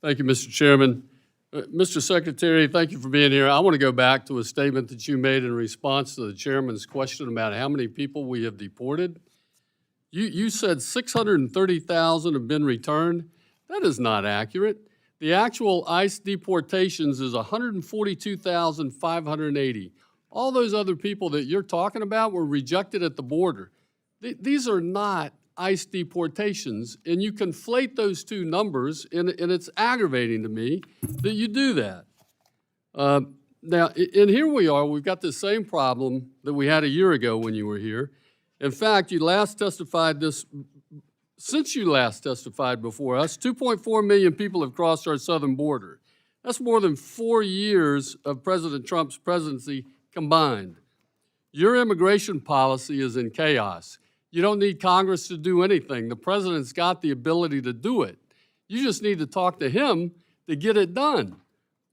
Thank you, Mr. Chairman. Mr. Secretary, thank you for being here. I want to go back to a statement that you made in response to the chairman's question about how many people we have deported. You said 630,000 have been returned. That is not accurate. The actual ICE deportations is 142,580. All those other people that you're talking about were rejected at the border. These are not ICE deportations, and you conflate those two numbers, and it's aggravating to me that you do that. Now, and here we are, we've got the same problem that we had a year ago when you were here. In fact, since you last testified before us, 2.4 million people have crossed our southern border. That's more than 4 years of President Trump's presidency combined. Your immigration policy is in chaos. You don't need Congress to do anything. The president's got the ability to do it. You just need to talk to him to get it done.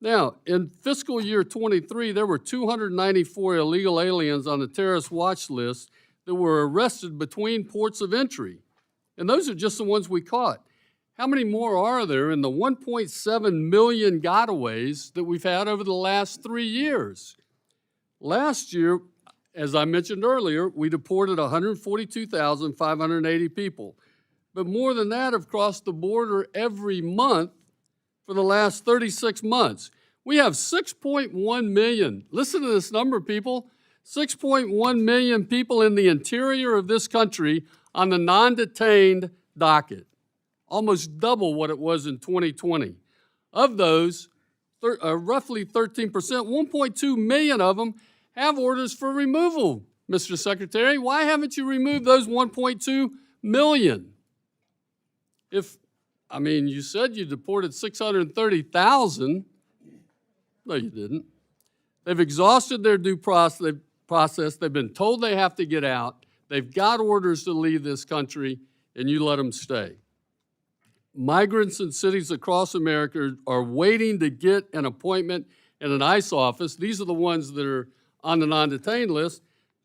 Now, in fiscal year 23, there were 294 illegal aliens on the terrorist watch list that were arrested between ports of entry. And those are just the ones we caught. How many more are there in the 1.7 million gotaways that we've had over the last 3 years? Last year, as I mentioned earlier, we deported 142,580 people. But more than that have crossed the border every month for the last 36 months. We have 6.1 million. Listen to this number, people. 6.1 million people in the interior of this country on the non-detained docket. Almost double what it was in 2020. Of those, roughly 13%, 1.2 million of them have orders for removal, Mr. Secretary. Why haven't you removed those 1.2 million? You said you deported 630,000. No, you didn't. They've exhausted their due process. They've been told they have to get out. They've got orders to leave this country, and you let them stay. Migrants in cities across America are waiting to get an appointment in an ICE office. These are the ones that are on the non-detained list.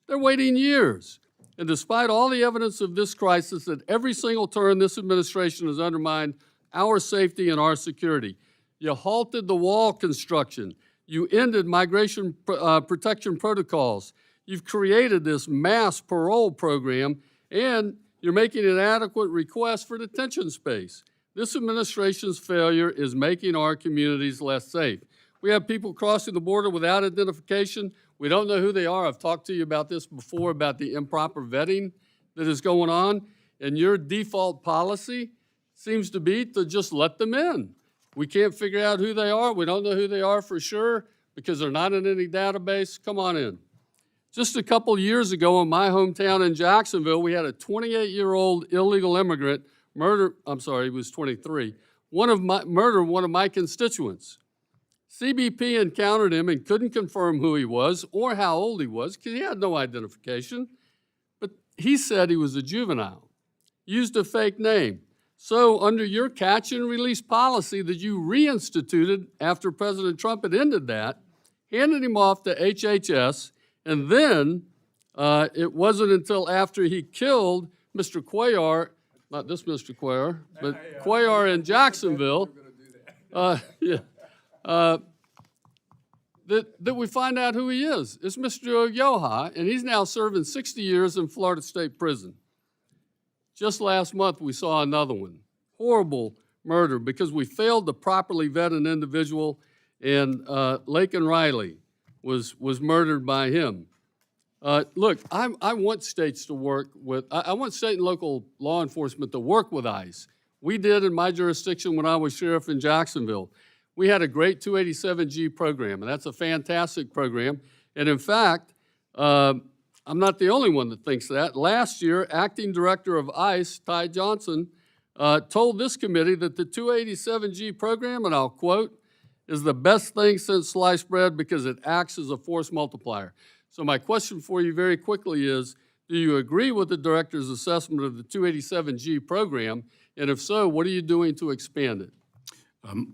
They're waiting years. And despite all the evidence of this crisis, at every single turn, this administration has undermined our safety and our security. You halted the wall construction. You ended migration protection protocols. You've created this mass parole program, and you're making inadequate requests for detention space. This administration's failure is making our communities less safe. We have people crossing the border without identification. We don't know who they are. I've talked to you about this before, about the improper vetting that is going on. And your default policy seems to be to just let them in. We can't figure out who they are. We don't know who they are for sure because they're not in any database. Come on in. Just a couple years ago in my hometown in Jacksonville, we had a 28-year-old illegal immigrant he was 23, murder one of my constituents. CBP encountered him and couldn't confirm who he was or how old he was because he had no identification. But he said he was a juvenile, used a fake name. So under your catch and release policy that you reinstituted after President Trump had ended that, handed him off to HHS, and then it wasn't until after he killed Mr. Cuellar, not this Mr. Cuellar, but Cuellar in Jacksonville, that we find out who he is. It's Mr. Yoha, and he's now serving 60 years in Florida State Prison. Just last month, we saw another one. Horrible murder because we failed to properly vet an individual, and Laken Riley was murdered by him. Look, I want states to work with, I want state and local law enforcement to work with ICE. We did in my jurisdiction when I was sheriff in Jacksonville. We had a great 287G program, and that's a fantastic program. And in fact, I'm not the only one that thinks that. Last year, acting director of ICE, Ty Johnson, told this committee that the 287G program, and I'll quote, is the best thing since sliced bread because it acts as a force multiplier. So my question for you very quickly is, do you agree with the director's assessment of the 287G program? And if so, what are you doing to expand it?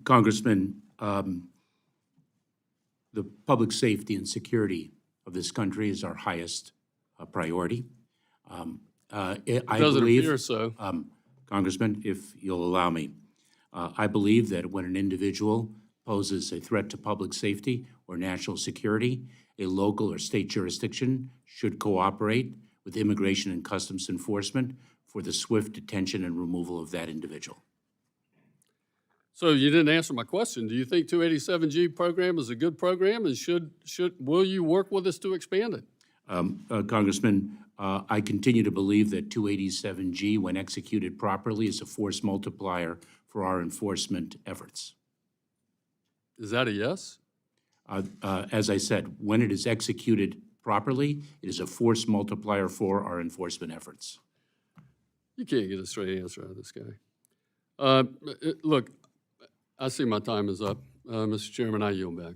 Congressman, the public safety and security of this country is our highest priority. I doesn't believe, appear so. Congressman, if you'll allow me, I believe that when an individual poses a threat to public safety or national security, a local or state jurisdiction should cooperate with Immigration and Customs Enforcement for the swift detention and removal of that individual. So you didn't answer my question. Do you think 287G program is a good program, and will you work with us to expand it? Congressman, I continue to believe that 287G, when executed properly, is a force multiplier for our enforcement efforts. Is that a yes? As I said, when it is executed properly, it is a force multiplier for our enforcement efforts. You can't get a straight answer out of this guy. Look, I see my time is up. Mr. Chairman, I yield back.